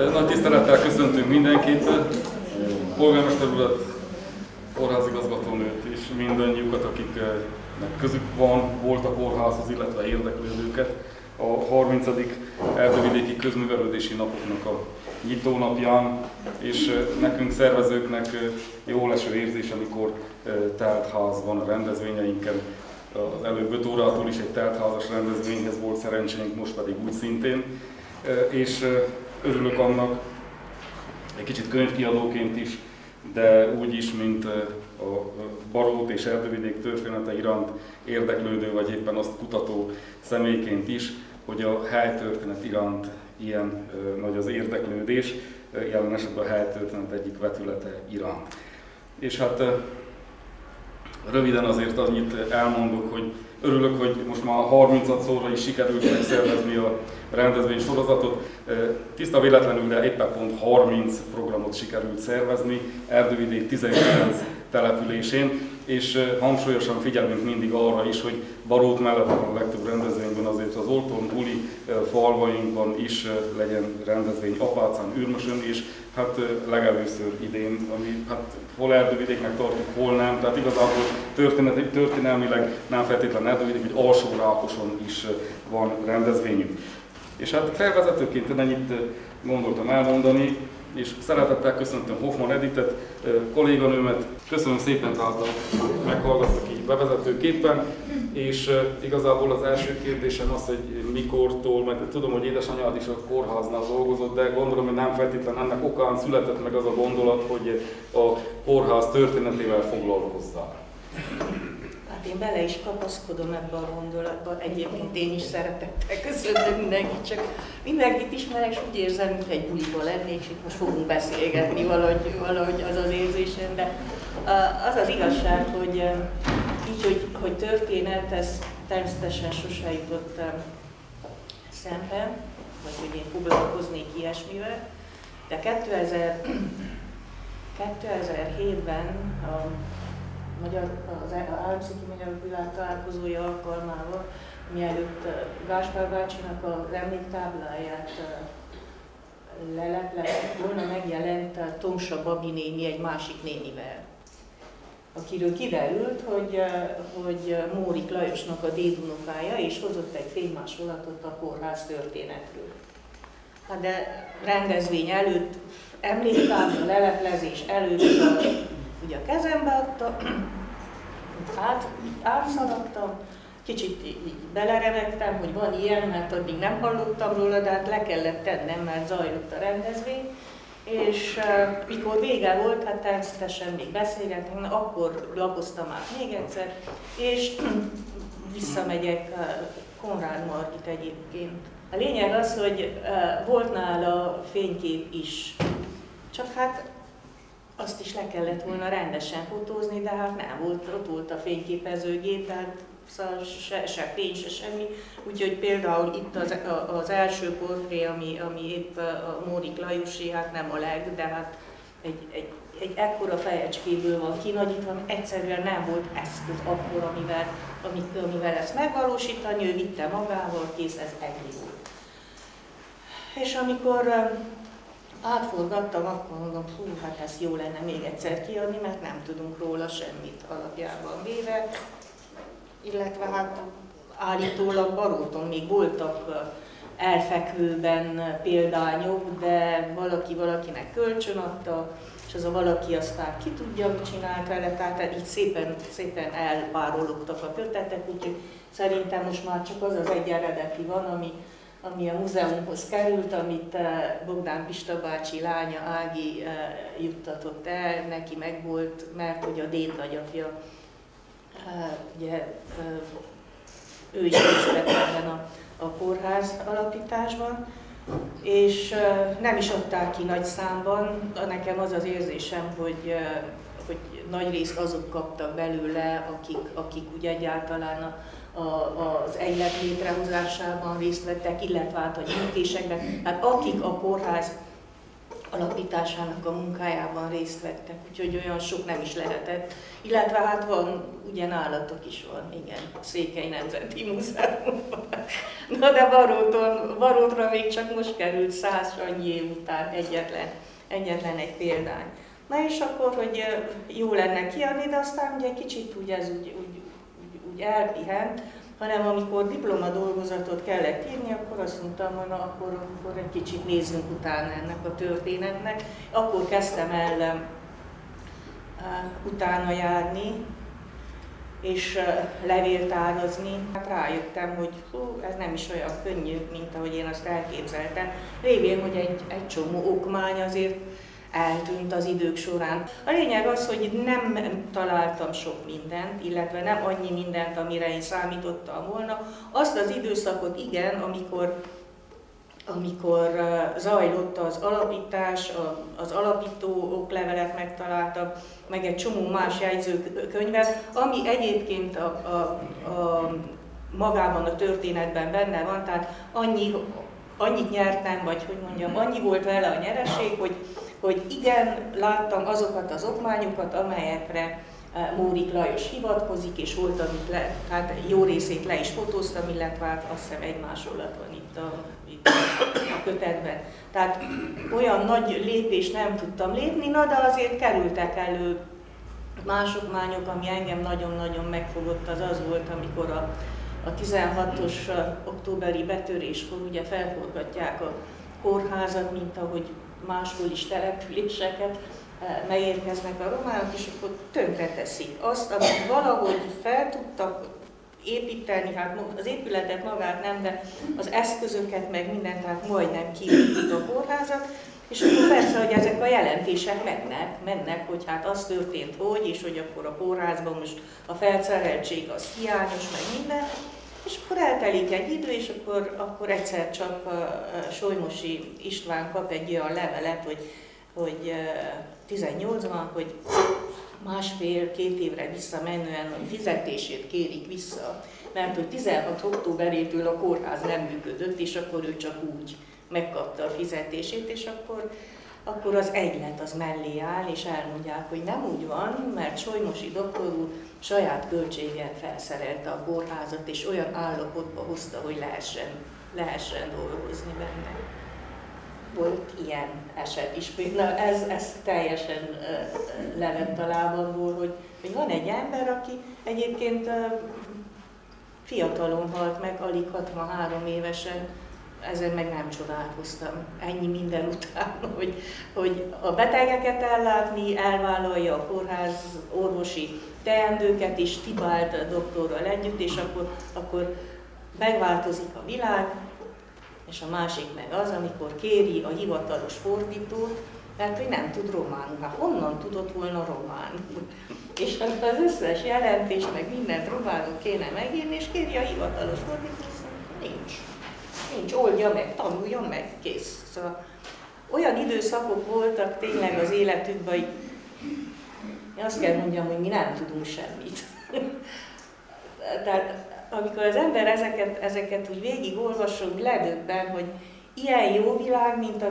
Nagy tisztelettel köszöntünk mindenkit, polgármester urat, kórházigazgatónőt és mindannyiukat, akiknek közük volt a kórházhoz, illetve érdeklődőket a 30. Erdővidéki Közművelődési Napoknak a nyitónapján, és nekünk szervezőknek jól eső érzés, amikor telt ház van a rendezvényeinken. Az előbb 5 órától is egy teltházas rendezvényhez volt szerencsénk, most pedig úgy szintén. És örülök annak, egy kicsit könyvkiadóként is, de úgy is, mint a Barót és Erdővidék története iránt érdeklődő, vagy éppen azt kutató személyként is, hogy a helytörténet iránt ilyen nagy az érdeklődés, jelen esetben a helytörténet egyik vetülete iránt. És hát röviden azért annyit elmondok, hogy örülök, hogy most már 36-szorra is sikerült megszervezni a rendezvény sorozatot. Tiszta véletlenül, de éppen pont 30 programot sikerült szervezni Erdővidék 19 településén, és hangsúlyosan figyelünk mindig arra is, hogy Barót mellett a legtöbb rendezvényben azért az Olton, Uli falvainkban is legyen rendezvény Apácán, Ürmösön, és hát legelőször idén, ami hát hol Erdővidéknek tartjuk, hol nem, tehát igazából történelmileg nem feltétlenül Erdővidék, hogy Alsó-Rákoson is van rendezvényünk. És hát felvezetőként ennyit gondoltam elmondani, és szeretettel köszöntöm Hoffman Editet, kolléganőmet. Köszönöm szépen, tehát meghallgattak így bevezetőképpen, és igazából az első kérdésem az, hogy mikortól, mert tudom, hogy édesanyád is a kórháznál dolgozott, de gondolom, hogy nem feltétlenül ennek okán született meg az a gondolat, hogy a kórház történetével foglalkozzál. Hát én bele is kapaszkodom ebbe a gondolatba, egyébként én is szeretettel köszöntöm mindenkit, csak mindenkit ismerek, és úgy érzem, mintha egy buliba lennék, és itt most fogunk beszélgetni valahogy az az érzésem, de az az igazság, hogy így, hogy történet, ez természetesen sose jutott szembe, vagy hogy én foglalkoznék ilyesmivel, de 2007-ben az Államszéki Magyar Világ találkozója alkalmával, mielőtt Gáspár bácsinak az emléktábláját lelepleztük volna, megjelent Tomsa Babi néni egy másik nénivel, akiről kiderült, hogy Mórik Lajosnak a dédunokája, és hozott egy fénymásolatot a kórház történetről. Hát de rendezvény előtt, emléktábla, leleplezés előtt ugye a kezembe adta, átszaladtam, kicsit így belerevegtem, hogy van ilyen, mert addig nem hallottam róla, de hát le kellett tennem, mert zajlott a rendezvény. És mikor vége volt, hát természetesen még beszélgetünk, akkor lapoztam át még egyszer, és visszamegyek Konrád Margit egyébként. A lényeg az, hogy volt nála fénykép is, csak hát azt is le kellett volna rendesen fotózni, de hát nem volt, ott volt a fényképezőgép, tehát szóval se fény, se semmi. Úgyhogy például itt az első portré, ami épp a Mórik Lajosi, hát nem a de hát egy ekkora fejecskéből van kinagyítva, ami egyszerűen nem volt eszköz akkor, amivel ezt megvalósítani, ő vitte magával, kész, ez ennyi volt. És amikor átforgattam, akkor mondom, hát ez jó lenne még egyszer kiadni, mert nem tudunk róla semmit alapjában véve. Illetve hát állítólag Baróton még voltak elfekvőben példányok, de valaki valakinek kölcsön adta, és az a valaki aztán ki tudja, mit csinált vele, tehát így szépen elpárologtak a kötetek, úgyhogy szerintem most már csak az az egy eredeti van, ami a múzeumhoz került, amit Bogdán Pista bácsi lánya Ági juttatott el, neki megvolt, mert hogy a dédnagyapja, ugye ő is részt vett ebben a kórház alapításban, és nem is adták ki nagy számban. Nekem az az érzésem, hogy nagy részt azok kaptak belőle, akik ugye egyáltalán az egylet létrehozásában részt vettek, illetve hát a gyűjtésekben, hát akik a kórház alapításának a munkájában részt vettek, úgyhogy olyan sok nem is lehetett. Illetve hát van, ugye nálatok is van, igen, Székely Nemzeti Múzeumban. Na de Barótra még csak most került 100 annyi év után egyetlen egy példány. Na és akkor, hogy jó lenne kiadni, de aztán ugye kicsit úgy ez úgy elpihent, hanem amikor diplomadolgozatot kellett írni, akkor azt mondtam, hogy akkor egy kicsit nézzünk utána ennek a történetnek. Akkor kezdtem el utána járni, és levéltárazni. Hát rájöttem, hogy ez nem is olyan könnyű, mint ahogy én azt elképzeltem. Révén, hogy egy csomó okmány azért eltűnt az idők során. A lényeg az, hogy nem találtam sok mindent, illetve nem annyi mindent, amire én számítottam volna. Azt az időszakot igen, amikor zajlott az alapítás, az alapító oklevelet megtaláltam, meg egy csomó más jegyzőkönyvet, ami egyébként magában a történetben benne van, tehát annyit nyertem, vagy hogy mondjam, annyi volt vele a nyereség, hogy igen, láttam azokat az okmányokat, amelyekre Mórik Lajos hivatkozik, és volt, amit hát jó részét le is fotóztam, illetve hát azt hiszem egy másolat van itt a kötetben. Tehát olyan nagy lépést nem tudtam lépni, na de azért kerültek elő más okmányok, ami engem nagyon-nagyon megfogott, az volt, amikor a 16-os októberi betöréskor ugye felforgatják a kórházat, mint ahogy máshol is településeket, megérkeznek a románok, és akkor tönkreteszik azt, amit valahogy fel tudtak építeni, hát az épületet magát nem, de az eszközöket, meg mindent, tehát majdnem kiépítik a kórházat, és akkor persze, hogy ezek a jelentések mennek, hogy hát az történt, és hogy akkor a kórházban most a felszereltség az hiányos, meg minden, és akkor eltelik egy idő, és akkor egyszer csak Solymosi István kap egy olyan levelet, hogy 18-ban, hogy másfél-két évre visszamenően, hogy fizetését kérik vissza, mert hogy 16 októberétől a kórház nem működött, és akkor ő csak úgy megkapta a fizetését, és akkor az egylet az mellé áll, és elmondják, hogy nem úgy van, mert Solymosi doktor úr saját költséggel felszerelte a kórházat, és olyan állapotba hozta, hogy lehessen dolgozni benne. Volt ilyen eset is, például ez teljesen levett a lábamból, hogy van egy ember, aki egyébként fiatalon halt meg, alig 63 évesen, ezen meg nem csodálkoztam, ennyi minden után, hogy a betegeket ellátni, elvállalja a kórház orvosi teendőket is, Tibált doktorral együtt, és akkor megváltozik a világ, és a másik meg az, amikor kéri a hivatalos fordítót, mert hogy nem tud románul. Hát honnan tudott volna románul? És az összes jelentés, meg mindent románul kéne megírni, és kéri a hivatalos fordítót, nincs, oldja meg, tanuljon meg, kész. Szóval olyan időszakok voltak tényleg az életükben, hogy én azt kell mondjam, hogy mi nem tudunk semmit. Tehát amikor az ember ezeket úgy végigolvasunk, ledöbben, hogy ilyen jó világ, mint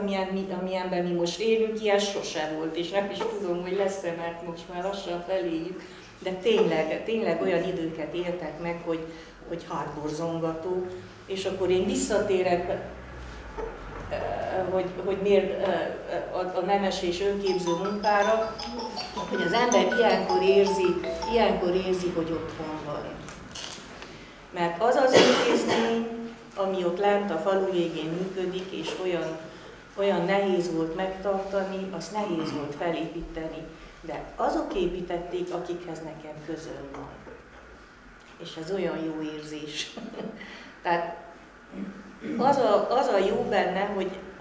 amilyenben mi most élünk, ilyen sose volt, és nem is tudom, hogy lesz-e, mert most már lassan feléjük, de tényleg olyan időket éltek meg, hogy hátborzongató, és akkor én visszatérek, hogy miért a nemes és önképző munkára, hogy az ember ilyenkor érzi, hogy otthon van. Mert az az intézmény, ami ott lent a falu végén működik, és olyan nehéz volt megtartani, azt nehéz volt felépíteni. De azok építették, akikhez nekem közöm van. És ez olyan jó érzés. Tehát az a jó benne,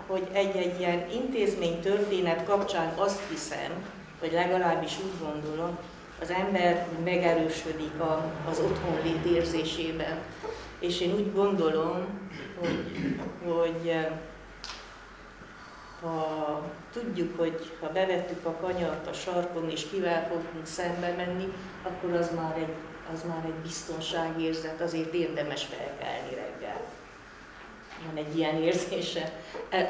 hogy egy ilyen intézmény történet kapcsán azt hiszem, vagy legalábbis úgy gondolom, az ember megerősödik az otthonlét érzésében. És én úgy gondolom, hogy ha tudjuk, hogy ha bevettük a kanyart a sarkon és kivel fogunk szembe menni, akkor az már egy biztonságérzet, azért érdemes felkelni reggel. van egy ilyen érzése.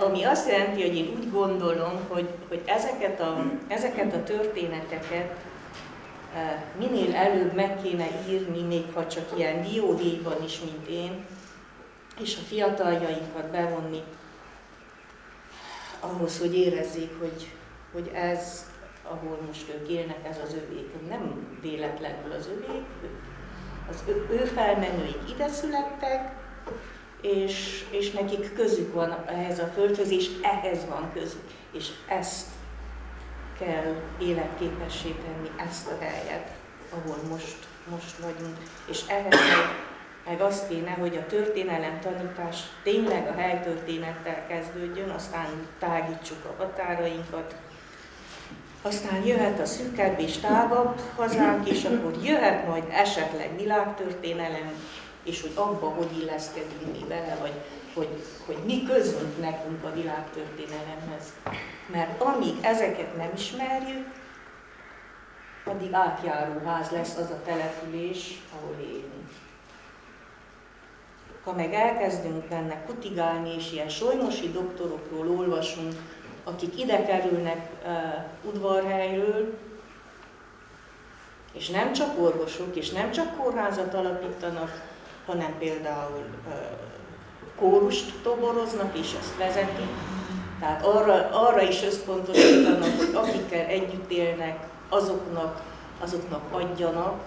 Ami azt jelenti, hogy én úgy gondolom, hogy ezeket a történeteket minél előbb meg kéne írni, még ha csak ilyen dióhéjban is, mint én, és a fiataljainkat bevonni ahhoz, hogy érezzék, hogy ez, ahol most ők élnek, ez az övék. Nem véletlenül az övék, az ő felmenőik ide születtek, és nekik közük van ehhez a földhöz, és ehhez van közük. És ezt kell életképessé tenni, ezt a helyet, ahol most vagyunk. És ehhez meg azt kéne, hogy a történelem tanítás tényleg a helytörténettel kezdődjön, aztán tágítsuk a határainkat, aztán jöhet a szűkebb és tágabb hazánk, és akkor jöhet majd esetleg világtörténelem, és hogy abba hogy illeszkedünk mi vele, vagy hogy mi közünk nekünk a világtörténelemhez. Mert amíg ezeket nem ismerjük, addig átjáróház lesz az a település, ahol élünk. Ha meg elkezdünk benne kutigálni, és ilyen solymosi doktorokról olvasunk, akik ide kerülnek udvarhelyről, és nem csak orvosok, és nem csak kórházat alapítanak, hanem például kórust toboroznak, és ezt vezetik. Tehát arra is összpontosítanak, hogy akikkel együtt élnek, azoknak adjanak,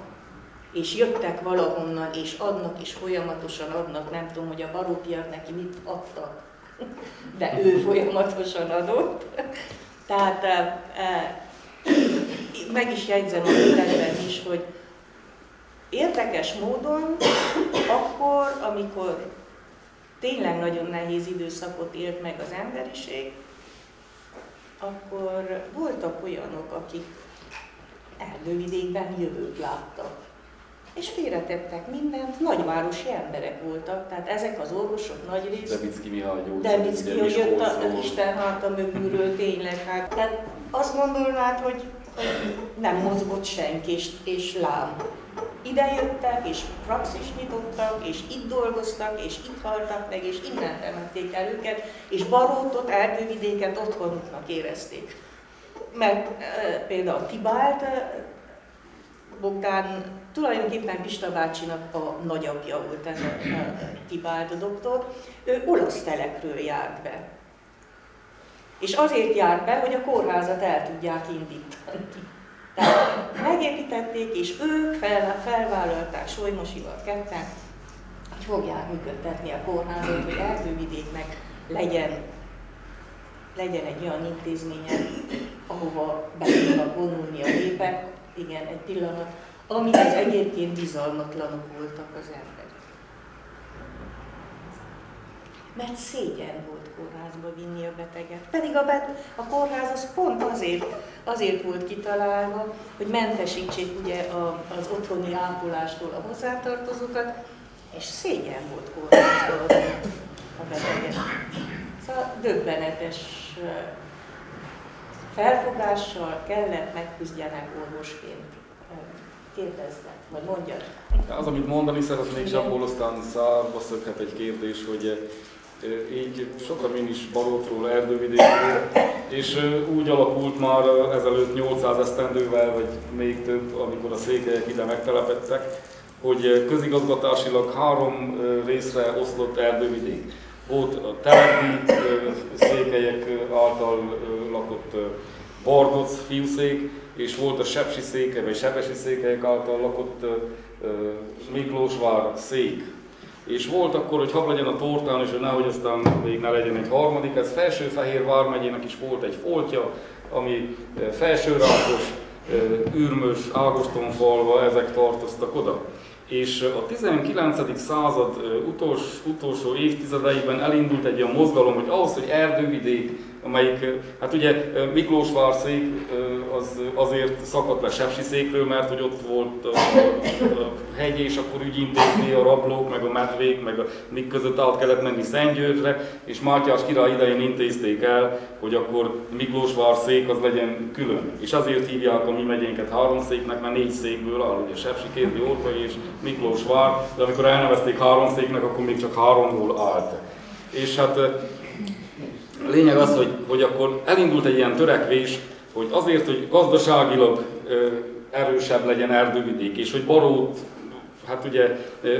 és jöttek valahonnan, és adnak, és folyamatosan adnak. Nem tudom, hogy a barókiak neki mit adtak, de ő folyamatosan adott. Tehát meg is jegyzem a könyvben is, hogy érdekes módon akkor, amikor tényleg nagyon nehéz időszakot élt meg az emberiség, akkor voltak olyanok, akik erdővidékben jövőt láttak. És félretettek mindent, nagyvárosi emberek voltak, tehát ezek az orvosok nagy rész. Debicki Mihály Debicki, hogy jött a Isten háta mögülről tényleg. Hát, tehát azt gondolnád, hogy nem mozgott senki, és lám. Ide jöttek, és praxist nyitottak, és itt dolgoztak, és itt haltak meg, és innen temették el őket, és Barótot, erdővidéket otthonuknak érezték. Mert például Tibált, Bogdán tulajdonképpen Pista bácsinak a nagyapja volt ez a Tibált doktor, ő olasz telekről járt be. És azért járt be, hogy a kórházat el tudják indítani. Tehát megépítették, és ők felvállalták Solymosival ketten, hogy fogják működtetni a kórházat, hogy erdővidéknek legyen egy olyan intézménye, ahova be tudnak vonulni a népek, igen, egy pillanat, amihez egyébként bizalmatlanok voltak az emberek. Mert szégyen volt kórházba vinni a beteget. Pedig a kórház az pont azért volt kitalálva, hogy mentesítsék ugye az otthoni ápolástól a hozzátartozókat, és szégyen volt kórházba a beteget. Szóval döbbenetes felfogással kellett megküzdjenek orvosként. Kérdeznek, vagy mondjad. Az, amit mondani szeretnék, és abból aztán szárba szökhet egy kérdés, hogy így sokan én is Barótról, erdővidékről, és úgy alakult már ezelőtt 800 esztendővel, vagy még több, amikor a székelyek ide megtelepedtek, hogy közigazgatásilag 3 részre oszlott erdővidék. Volt a telepi székelyek által lakott Bardoc fiúszék, és volt a sepsi székely, vagy sepesi székelyek által lakott Miklósvár szék. És volt akkor, hogy hadd legyen a tortán, és hogy nehogy aztán még ne legyen egy harmadik, ez Felső-Fehér vármegyének is volt egy foltja, ami Felsőrákos, Ürmös, Ágostonfalva, ezek tartoztak oda. És a 19. század utolsó évtizedeiben elindult egy olyan mozgalom, hogy ahhoz, hogy erdővidék, amelyik, hát ugye Miklósvár-szék az azért szakadt le Sepsiszékről, mert hogy ott volt a hegy, és akkor ügyintézni a rablók, meg a medvék, meg mik között át kellett menni Szentgyörgyre, és Mátyás király idején intézték el, hogy akkor Miklósvár-szék az legyen külön. És azért hívják a mi megyénket 3 széknek, mert 4 székből áll, ugye Sepsi, Kézdi, Orkai és Miklósvár, de amikor elnevezték 3 széknek, akkor még csak 3-ból állt. És hát a lényeg az, hogy akkor elindult egy ilyen törekvés, hogy azért, hogy gazdaságilag erősebb legyen erdővidék, és hogy Barót, hát ugye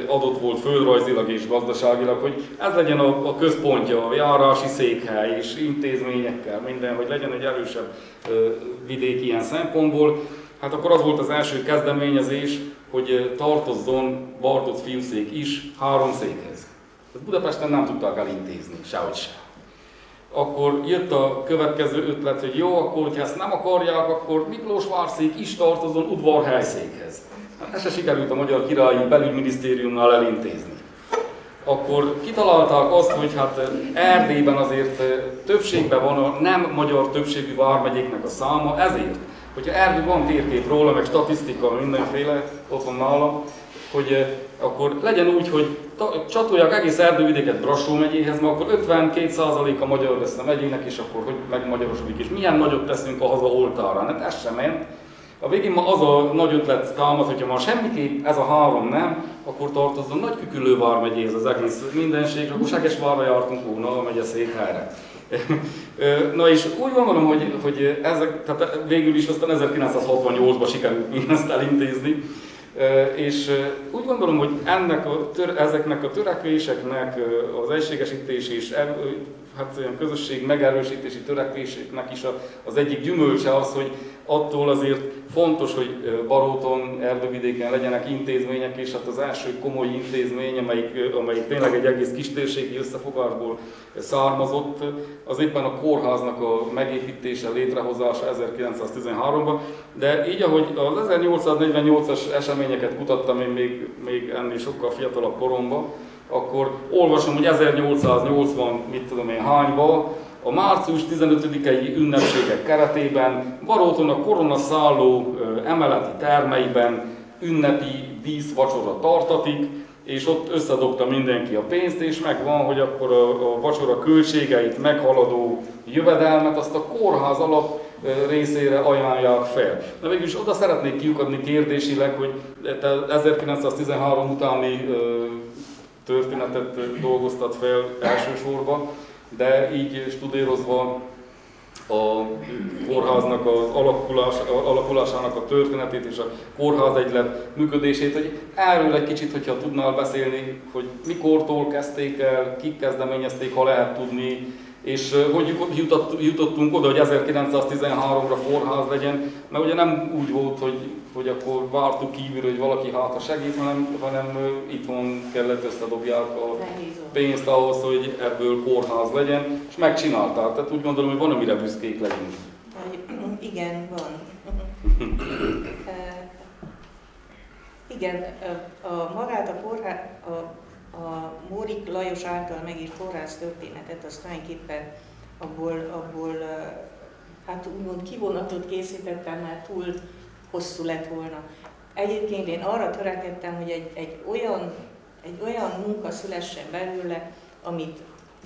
adott volt földrajzilag és gazdaságilag, hogy ez legyen a központja, a járási székhely és intézményekkel, minden, hogy legyen egy erősebb vidék ilyen szempontból. Hát akkor az volt az első kezdeményezés, hogy tartozzon Bartók fiúszék is 3 székhez. Ezt Budapesten nem tudták elintézni, sehogy sem. Akkor jött a következő ötlet, hogy jó, akkor, hogyha ezt nem akarják, akkor Miklósvárszék is tartozzon udvarhelyszékhez. Hát ezt se sikerült a Magyar Királyi Belügyminisztériumnál elintézni. Akkor kitalálták azt, hogy hát Erdélyben azért többségben van a nem magyar többségű vármegyéknek a száma, ezért, hogyha Erdély van térkép róla, meg statisztika, mindenféle, ott van nálam, hogy akkor legyen úgy, hogy csatolják egész erdővidéket Brassó megyéhez, mert akkor 52%-a magyar lesz a megyének, és akkor hogy megmagyarosodik, és milyen nagyot teszünk a haza oltárán. Hát ez sem ment. A végén ma az a nagy ötlet támad, hogyha ma semmiképp ez a 3 nem, akkor tartozzon Nagyküküllő vármegyéhez az egész mindenség, akkor Segesvárra jártunk volna a megye székhelyre. Na és úgy gondolom, hogy ezek, tehát végül is aztán 1968-ban sikerült mindezt elintézni, és úgy gondolom, hogy ezeknek a törekvéseknek, az egységesítés és hát olyan közösség megerősítési törekvéseknek is az egyik gyümölcse az, hogy attól azért fontos, hogy Baróton, erdővidéken legyenek intézmények, és hát az első komoly intézmény, amelyik tényleg egy egész kistérségi összefogásból származott, az éppen a kórháznak a megépítése, létrehozása 1913-ban, de így, ahogy az 1848-as eseményeket kutattam én még ennél sokkal fiatalabb koromban, akkor olvasom, hogy 1880, mit tudom én hányban, a március 15-i ünnepségek keretében Baróton a koronaszálló emeleti termeiben ünnepi díszvacsora tartatik, és ott összedobta mindenki a pénzt, és megvan, hogy akkor a vacsora költségeit meghaladó jövedelmet azt a kórház alap részére ajánlják fel. Na végülis oda szeretnék kiukadni kérdésileg, hogy te 1913 utáni történetet dolgoztat fel elsősorban, de így studírozva a kórháznak az alakulásának a történetét és a kórházegylet működését, hogy erről egy kicsit, hogyha tudnál beszélni, hogy mikortól kezdték el, kik kezdeményezték, ha lehet tudni, és hogy jutottunk oda, hogy 1913-ra kórház legyen, mert ugye nem úgy volt, hogy akkor vártuk kívül, hogy valaki hátra segít, hanem itthon kellett összedobják a pénzt ahhoz, hogy ebből kórház legyen, és megcsinálták. Tehát úgy gondolom, hogy van, amire büszkék legyünk. Igen, van. Igen, magát a Mórik Lajos által megírt kórház történetet, azt tulajdonképpen abból hát úgymond kivonatot készítettem, mert túl hosszú lett volna. Egyébként én arra törekedtem, hogy egy olyan munka szülessen belőle, amit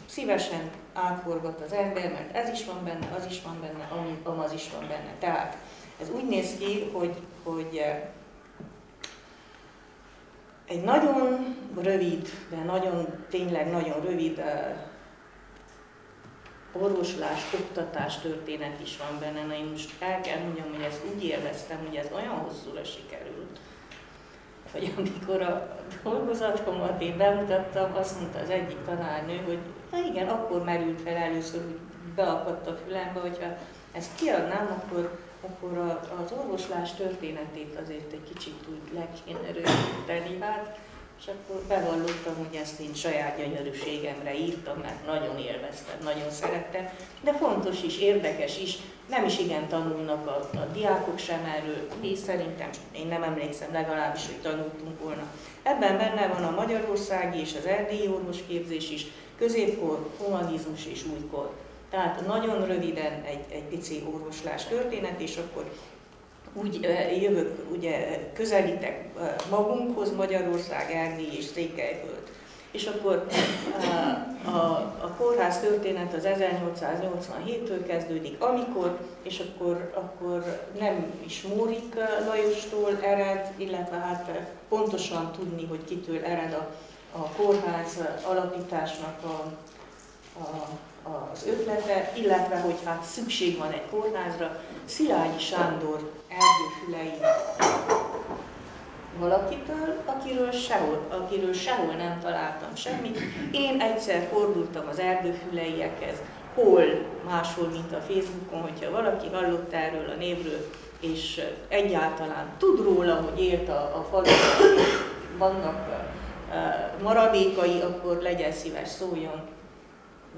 szívesen átforgat az ember, mert ez is van benne, az is van benne, amaz is van benne. Tehát ez úgy néz ki, hogy egy nagyon rövid, de tényleg nagyon rövid orvoslás, oktatás történet is van benne. Na én most el kell mondjam, hogy ezt úgy élveztem, hogy ez olyan hosszúra sikerült, hogy amikor a dolgozatomat én bemutattam, azt mondta az egyik tanárnő, hogy na igen, akkor merült fel először, hogy beakadt a fülembe, hogyha ezt kiadnám, akkor az orvoslás történetét azért egy kicsit úgy le kéne rövidíteni, hát, és akkor bevallottam, hogy ezt én saját gyönyörűségemre írtam, mert nagyon élveztem, nagyon szerettem, de fontos is, érdekes is, nem is igen tanulnak a diákok sem erről, mi szerintem, én nem emlékszem legalábbis, hogy tanultunk volna. Ebben benne van a magyarországi és az erdélyi orvosképzés is, középkor, humanizmus és újkor. Tehát nagyon röviden egy pici orvoslás történet, és akkor úgy jövök, ugye közelítek magunkhoz, Magyarország, Erdély és Székelyföld. És akkor a kórház történet az 1887-től kezdődik, és akkor nem is Mórik Lajostól ered, illetve hát pontosan tudni, hogy kitől ered a kórház alapításnak az ötlete, illetve hogy hát szükség van egy kórházra. Szilágyi Sándor erdőfülei valakitől, akiről sehol nem találtam semmit. Én egyszer fordultam az erdőfüleiekhez, hol máshol, mint a Facebookon, hogyha valaki hallott erről a névről, és egyáltalán tud róla, hogy élt a faluban, vannak maradékai, akkor legyen szíves, szóljon.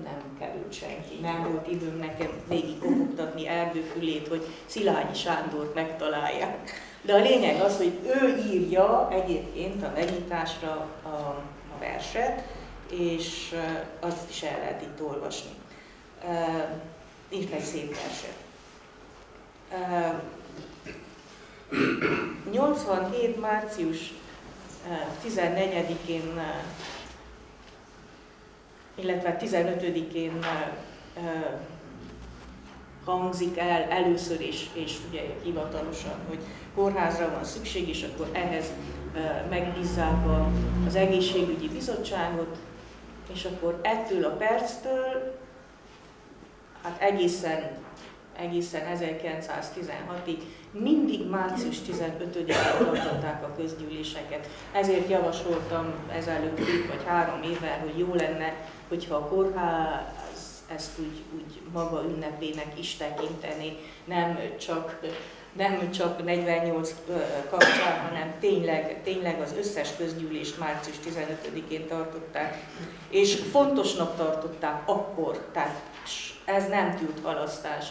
Nem került senki, nem volt időm nekem végig kopogtatni erdőfülét, hogy Szilágyi Sándort megtalálják. De a lényeg az, hogy ő írja egyébként a megnyitásra a verset, és azt is el lehet itt olvasni. Írt egy szép verset. 87. március 14-én, illetve 15-én hangzik el először is, és ugye hivatalosan, hogy kórházra van szükség, és akkor ehhez megbízzák az egészségügyi bizottságot, és akkor ettől a perctől, hát egészen 1916-ig mindig március 15-én tartották a közgyűléseket. Ezért javasoltam ezelőtt 2 vagy 3 évvel, hogy jó lenne, hogyha a kórház ezt úgy maga ünnepének is tekinteni, nem csak 48 kapcsán, hanem tényleg az összes közgyűlést március 15-én tartották, és fontosnak tartották akkor, tehát ez nem tűnt halasztás.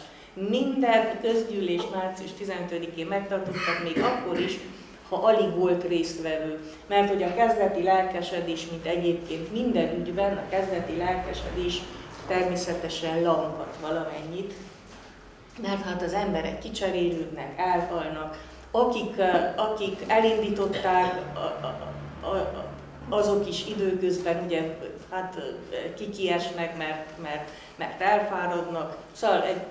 Minden közgyűlést március 15-én megtartottak, még akkor is, ha alig volt résztvevő. Mert hogy a kezdeti lelkesedés, mint egyébként minden ügyben, a kezdeti lelkesedés természetesen lankad valamennyit, mert hát az emberek kicserélődnek, elhalnak, akik elindították, azok is időközben ugye hát kikiesnek, mert elfáradnak, szóval egy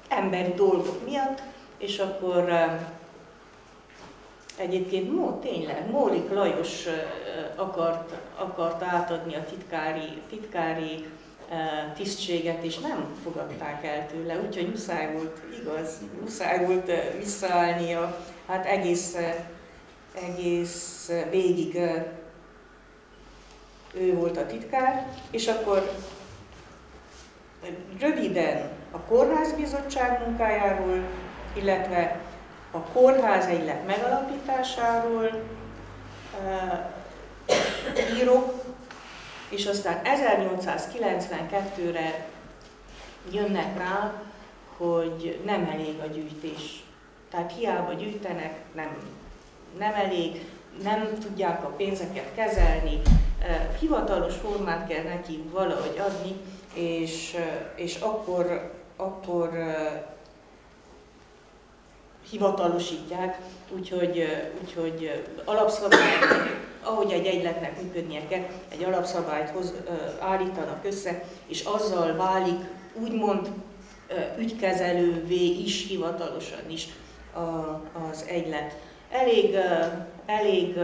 emberi dolgok miatt, és akkor egyébként tényleg Mórik Lajos akart átadni a titkári tisztséget, és nem fogadták el tőle, úgyhogy muszáj volt visszaállnia, hát egész végig ő volt a titkár, és akkor röviden a kórházbizottság munkájáról, illetve a kórház egylet megalapításáról írok, és aztán 1892-re jönnek rá, hogy nem elég a gyűjtés. Tehát hiába gyűjtenek, nem elég, nem tudják a pénzeket kezelni, hivatalos formát kell neki valahogy adni, és akkor hivatalosítják, úgyhogy alapszabályt, ahogy egy egyletnek működnie kell, egy alapszabályt állítanak össze, és azzal válik úgymond ügykezelővé is, hivatalosan is az egylet. Elég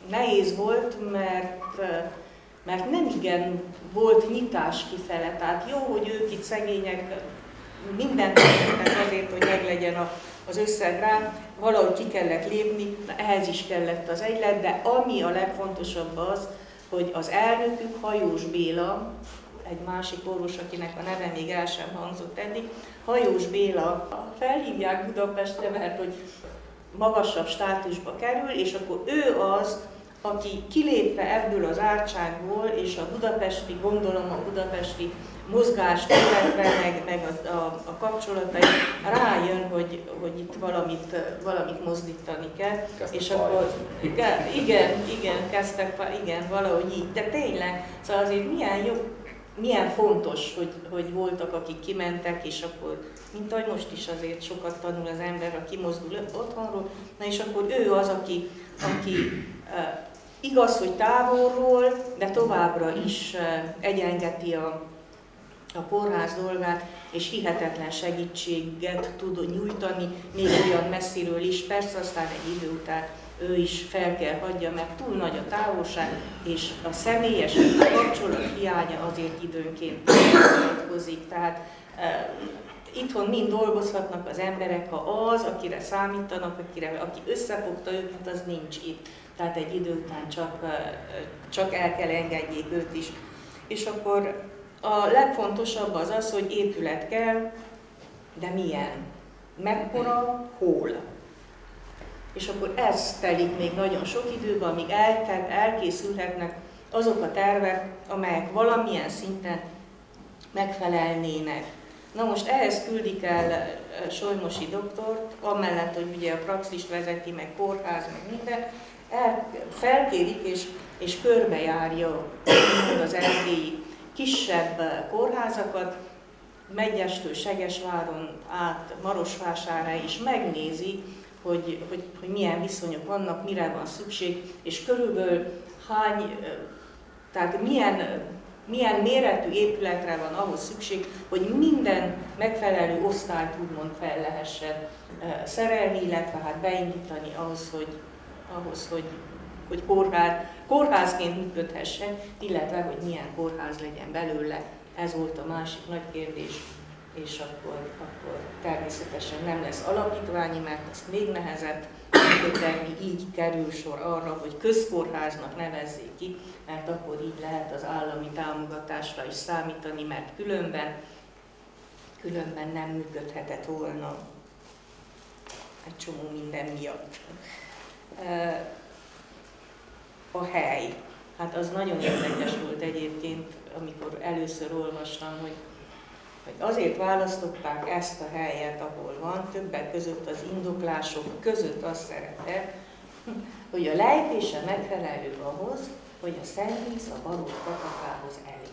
nehéz volt, mert nem igen volt nyitás kifele. Tehát jó, hogy ők itt szegények mindent tettek azért, hogy meglegyen az összeg rá, valahogy ki kellett lépni, ehhez is kellett az egylet, de ami a legfontosabb az, hogy az elnökük Hajós Béla, egy másik orvos, akinek a neve még el sem hangzott eddig, Hajós Béla felhívják Budapestre, mert hogy magasabb státusba kerül, és akkor ő az, aki kilépve ebből az árcságból, és a budapesti, gondolom a budapesti mozgást, illetve meg a kapcsolatai rájön, hogy itt valamit mozdítani kell. Kezdtek és akkor igen, valahogy így. De tényleg, szóval azért milyen fontos, hogy voltak, akik kimentek, és akkor, mint ahogy most is azért sokat tanul az ember, ha kimozdul otthonról, na és akkor ő az, aki igaz, hogy távolról, de továbbra is egyengeti a kórház dolgát, és hihetetlen segítséget tud nyújtani, még olyan messziről is, persze aztán egy idő után ő is fel kell hagyja, mert túl nagy a távolság, és a személyes kapcsolat hiánya azért időnként mutatkozik. Tehát itthon mind dolgozhatnak az emberek, ha az, akire számítanak, aki összefogta őket, az nincs itt. Tehát egy idő után csak el kell engedjék őt is. És akkor a legfontosabb az az, hogy épület kell, de milyen? Mekkora? Hol? És akkor ez telik még nagyon sok időben, amíg elkészülhetnek azok a tervek, amelyek valamilyen szinten megfelelnének. Na most ehhez küldik el Solymosi doktort, amellett, hogy ugye a praxist vezeti, meg kórház, meg minden, felkérik és körbejárja az erdélyi kisebb kórházakat, Megyestől Segesváron át Marosvásárra is megnézi, hogy milyen viszonyok vannak, mire van szükség, és körülbelül tehát milyen méretű épületre van ahhoz szükség, hogy minden megfelelő osztályt úgymond fel lehessen szerelni, illetve hát beindítani ahhoz, hogy kórházként működhessen, illetve hogy milyen kórház legyen belőle. Ez volt a másik nagy kérdés, és akkor természetesen nem lesz alapítványi, mert azt még nehezebb megkötni, így kerül sor arra, hogy közkórháznak nevezzék ki, mert akkor így lehet az állami támogatásra is számítani, mert különben nem működhetett volna egy csomó minden miatt. A hely. Hát az nagyon érdekes volt egyébként, amikor először olvastam, hogy azért választották ezt a helyet, ahol van, többek között az indoklások között azt szerette, hogy a lejtése megfelelő ahhoz, hogy a szennyvíz a Balogh patakához elérjen.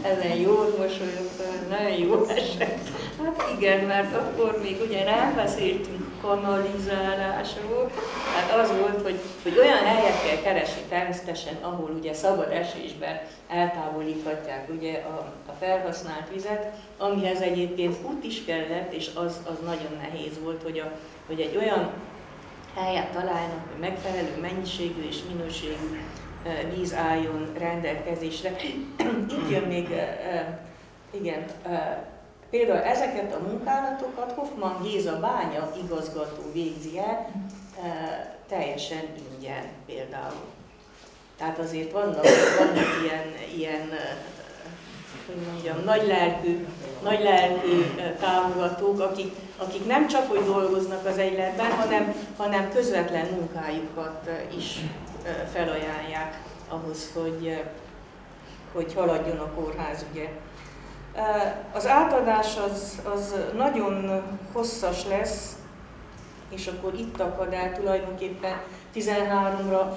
Ezen jól mosolyogtam, nagyon jó esett. Hát igen, mert akkor még ugye nem beszéltünk kanalizálásról, hát az volt, hogy olyan helyet kell keresni természetesen, ahol ugye szabad esésben eltávolíthatják ugye a felhasznált vizet, amihez egyébként út is kellett, és az nagyon nehéz volt, hogy egy olyan helyet találnak, hogy megfelelő mennyiségű és minőségű víz álljon rendelkezésre. Itt jön még, igen, például ezeket a munkálatokat Hoffmann Géza bánya igazgató végzi el, teljesen ingyen például. Tehát azért vannak ilyen hogy mondjam, nagylelkű támogatók, akik nem csak hogy dolgoznak az egyletben, hanem közvetlen munkájukat is felajánlják ahhoz, hogy haladjon a kórház, ugye. Az átadás az nagyon hosszas lesz, és akkor itt akad el tulajdonképpen 13-ra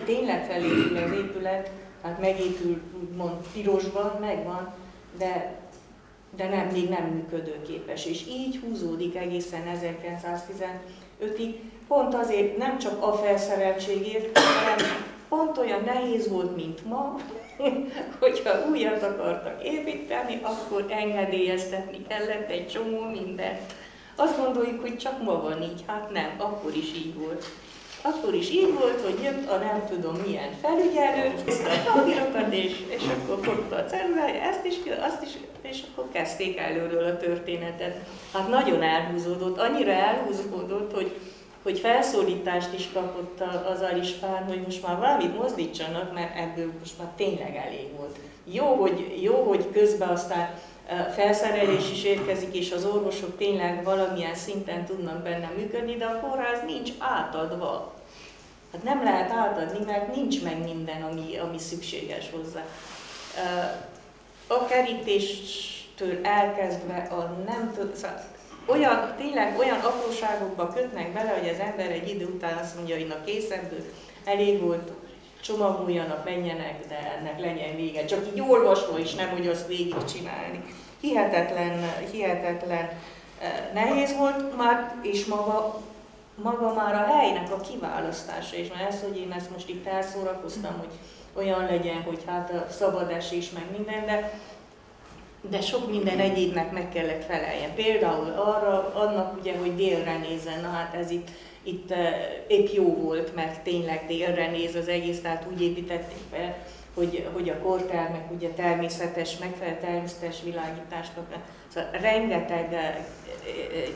tényleg felépül az épület, hát megépül, úgymond pirosban, megvan, de még nem működőképes. És így húzódik egészen 1915-ig, pont azért nem csak a felszereltségért, hanem pont olyan nehéz volt, mint ma, hogyha újat akartak építeni, akkor engedélyeztetni kellett egy csomó mindent. Azt gondoljuk, hogy csak ma van így, hát nem, akkor is így volt. Akkor is így volt, hogy jött a nem tudom milyen felügyelő, ezt a papírokat, és akkor fogta a cellulája, ezt is, azt is, és akkor kezdték előről a történetet. Hát nagyon elhúzódott, annyira elhúzódott, hogy felszólítást is kapott az Alispán, hogy most már valamit mozdítsanak, mert ebből most már tényleg elég volt. Jó, hogy közben aztán felszerelés is érkezik, és az orvosok tényleg valamilyen szinten tudnak benne működni, de a kórház nincs átadva. Hát nem lehet átadni, mert nincs meg minden, ami szükséges hozzá. A kerítéstől elkezdve tényleg olyan apróságokba kötnek bele, hogy az ember egy idő után azt mondja, hogy na készenből elég volt, csomagoljanak, menjenek, de ennek legyen vége. Csak így olvasva is, nem hogy azt végigcsinálni. Hihetetlen nehéz volt már, és maga már a helynek a kiválasztása, és már ez, hogy én ezt most itt elszórakoztam, hogy olyan legyen, hogy hát a szabad esés, meg minden, de sok minden egyébnek meg kellett feleljen. Például annak ugye, hogy délre nézzen, na hát ez itt épp jó volt, mert tényleg délre néz az egész, tehát úgy építették fel, hogy a kortermek ugye természetes, megfelelő természetes világításnak, szóval rengeteg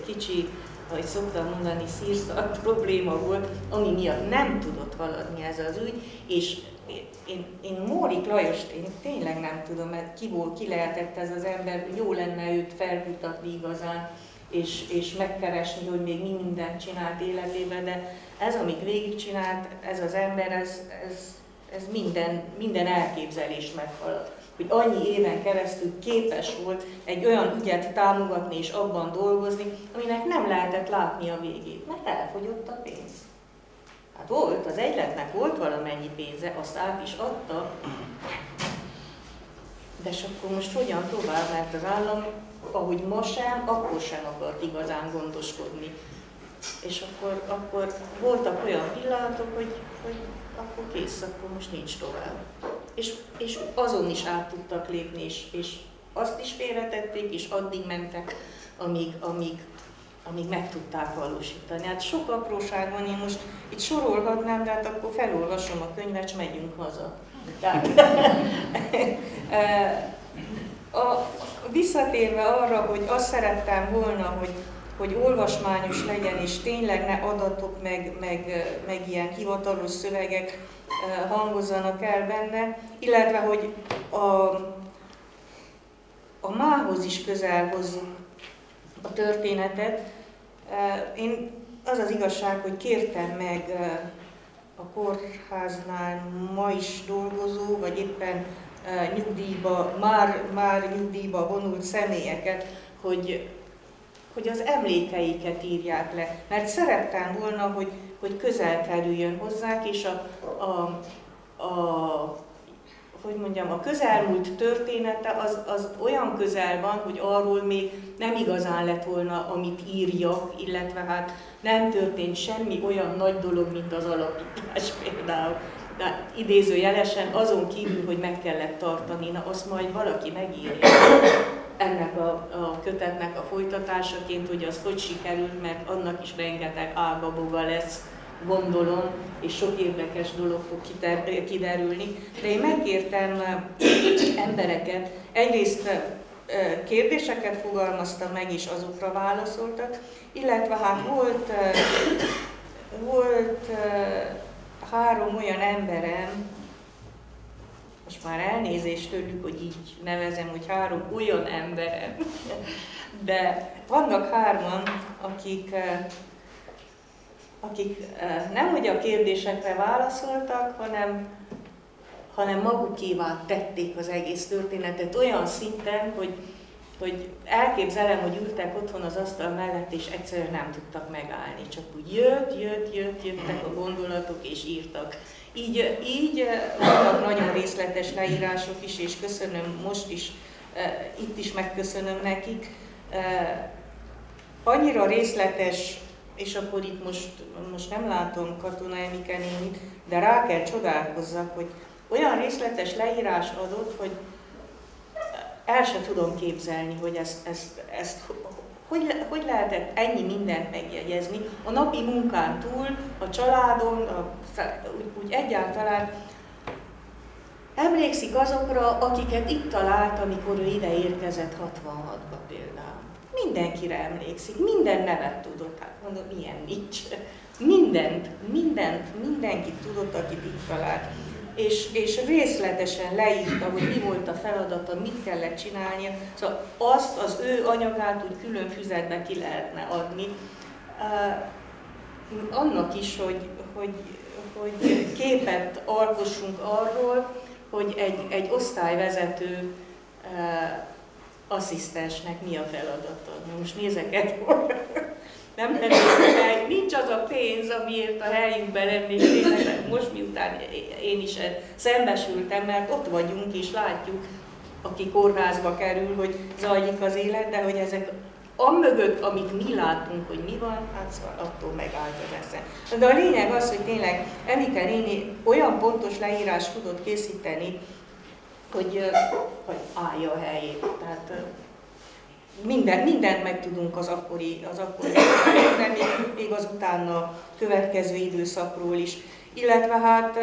kicsi, ahogy szoktam mondani, szírszart probléma volt, ami miatt nem tudott haladni ez az ügy, és én Mórik Lajost én tényleg nem tudom, mert ki lehetett ez az ember, jó lenne őt felkutatni igazán, és megkeresni, hogy még mi mindent csinált életében, de ez, amit végigcsinált, ez az ember, ez minden elképzelést meghalad. Hogy annyi éven keresztül képes volt egy olyan ügyet támogatni és abban dolgozni, aminek nem lehetett látni a végét, mert elfogyott a pénz. Hát volt, az egyletnek volt valamennyi pénze, azt át is adta, de és akkor most hogyan tovább, mert az állam, ahogy ma sem, akkor sem akart igazán gondoskodni. És akkor voltak olyan pillanatok, hogy akkor kész, akkor most nincs tovább. És azon is át tudtak lépni, és azt is félretették, és addig mentek, amíg meg tudták valósítani. Hát sok apróság van, én most itt sorolhatnám, de hát akkor felolvasom a könyvet, és megyünk haza. Visszatérve arra, hogy azt szerettem volna, hogy olvasmányos legyen, és tényleg ne adatok, meg ilyen hivatalos szövegek hangozzanak el benne, illetve, hogy a mához is közel hozzuk a történetet. Én az az igazság, hogy kértem meg a kórháznál ma is dolgozó, vagy éppen már nyugdíjba vonult személyeket, hogy az emlékeiket írják le. Mert szerettem volna, hogy közel kerüljön hozzák, és a közelmúlt története az olyan közel van, hogy arról még nem igazán lett volna, amit írjak, illetve hát nem történt semmi olyan nagy dolog, mint az alapítás például. De idézőjelesen azon kívül, hogy meg kellett tartani, na azt majd valaki megírja ennek a kötetnek a folytatásaként, hogy az hogy sikerült, mert annak is rengeteg ágaboga lesz, gondolom, és sok érdekes dolog fog kiderülni. De én megkértem embereket, egyrészt kérdéseket fogalmaztam meg, és azokra válaszoltak, illetve hát volt 3 olyan emberem, most már elnézést tőlük, hogy így nevezem, hogy 3 olyan emberem, de vannak 3-an, akik nem hogy a kérdésekre válaszoltak, hanem magukévá tették az egész történetet olyan szinten, hogy elképzelem, hogy ültek otthon az asztal mellett, és egyszerűen nem tudtak megállni. Csak úgy jöttek a gondolatok, és írtak. Így vannak nagyon részletes leírások is, és köszönöm most is, itt is megköszönöm nekik. Annyira részletes, és akkor itt most nem látom Katona Emike nénit, de rá kell csodálkozzak, hogy olyan részletes leírás adott, hogy el sem tudom képzelni, hogy ezt hogy lehetett ennyi mindent megjegyezni. A napi munkán túl, a családon, úgy egyáltalán emlékszik azokra, akiket itt talált, amikor ő ide érkezett 66-ba például. Mindenkire emlékszik, minden nevet tudott, hát mondom, ilyen nincs. Mindenkit tudott, akit itt talált. És részletesen leírta, hogy mi volt a feladata, mit kellett csinálnia. Szóval azt az ő anyagát úgy külön füzetbe ki lehetne adni. Annak is, hogy képet alkossunk arról, hogy egy osztályvezető asszisztensnek mi a feladata. Most nézek nem lennék, nincs az a pénz, amiért a helyünkben lennék tényleg, most miután én is szembesültem, mert ott vagyunk és látjuk, aki kórházba kerül, hogy zajlik az élet, de hogy ezek amögött, amit mi látunk, hogy mi van, hát szóval attól megállt az eszem. De a lényeg az, hogy tényleg Emike néni olyan pontos leírást tudott készíteni, hogy állja a helyét. Tehát mindent meg tudunk az akkori tenni, még az utána következő időszakról is. Illetve hát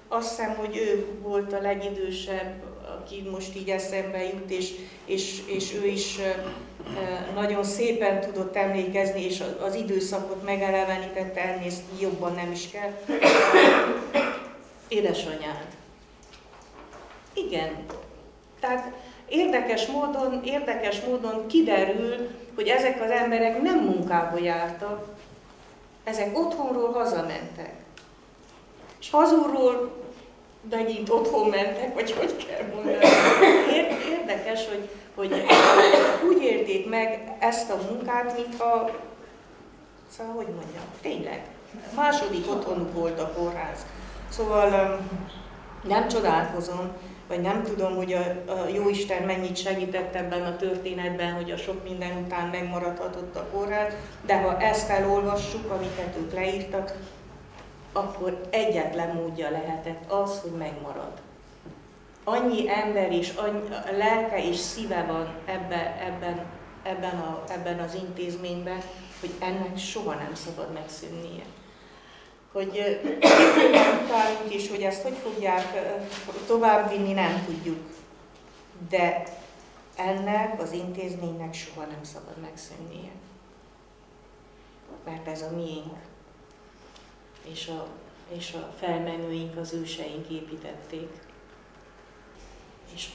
azt hiszem, hogy ő volt a legidősebb, aki most így eszembe jut, és ő is nagyon szépen tudott emlékezni, és az időszakot megelevenítette, ennél jobban nem is kell. Édesanyád. Igen. Tehát érdekes módon kiderül, hogy ezek az emberek nem munkába jártak, ezek otthonról hazamentek. És hazulról megint otthon mentek, vagy hogy kell mondani. Érdekes, hogy úgy élték meg ezt a munkát, mintha, szóval hogy mondjam, tényleg, második otthonuk volt a kórház. Szóval nem csodálkozom, vagy nem tudom, hogy a Jóisten mennyit segített ebben a történetben, hogy a sok minden után megmaradhatott a kórház, de ha ezt elolvassuk, amiket ők leírtak, akkor egyetlen módja lehetett az, hogy megmarad. Annyi ember és annyi lelke és szíve van ebben az intézményben, hogy ennek soha nem szabad megszűnnie. Hogy utálunk is, hogy ezt hogy fogják továbbvinni, nem tudjuk. De ennek az intézménynek soha nem szabad megszűnnie. Mert ez a miénk. És a felmenőink, az őseink építették. És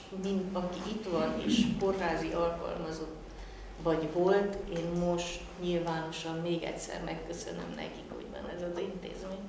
aki itt van, és kórházi alkalmazott vagy volt, én most nyilvánosan még egyszer megköszönöm nekik, hogy van ez az intézmény.